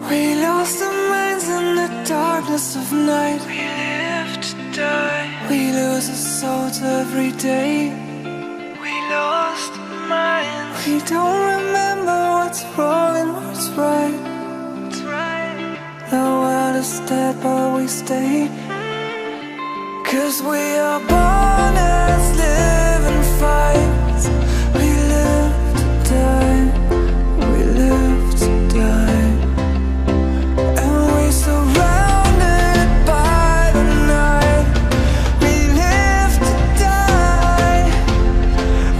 We lost our minds in the darkness of night. We live to die. We lose our souls every day. We lost our minds. We don't remember what's wrong and what's right. The world is dead but we stay. 'Cause we are born as living fights. We live to die. We live to die. And we surrounded by the night. We live to die.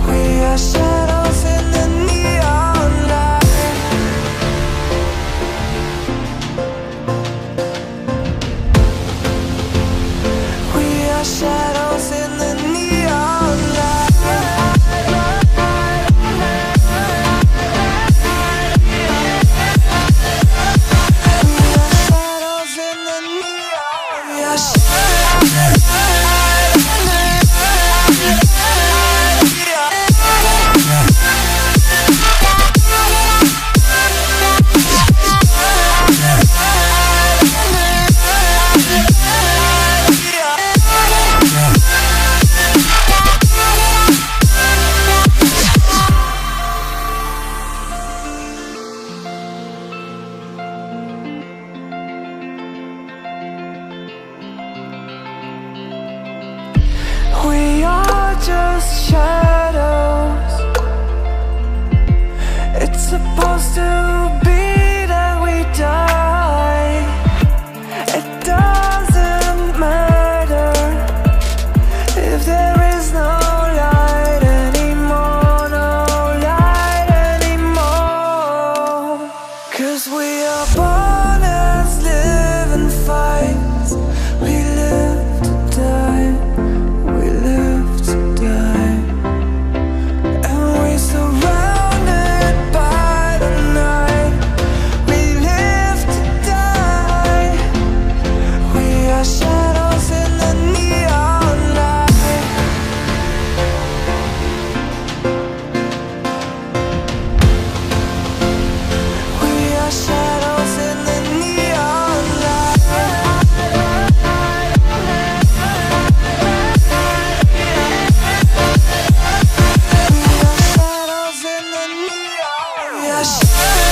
We are shadows in the neon light. We are shadows in the neon light. We are shadows in the neon. We are We are just shadows. It's supposed to be that we die. It doesn't matter if there is no light anymore, no light anymore. 'Cause we are born as living fights. We live to die. We live to die. And we surrounded by the night. We live to die. We are shadows in the neon light. We are shadows in the neon light. We are shadows in the neon. We are shadows.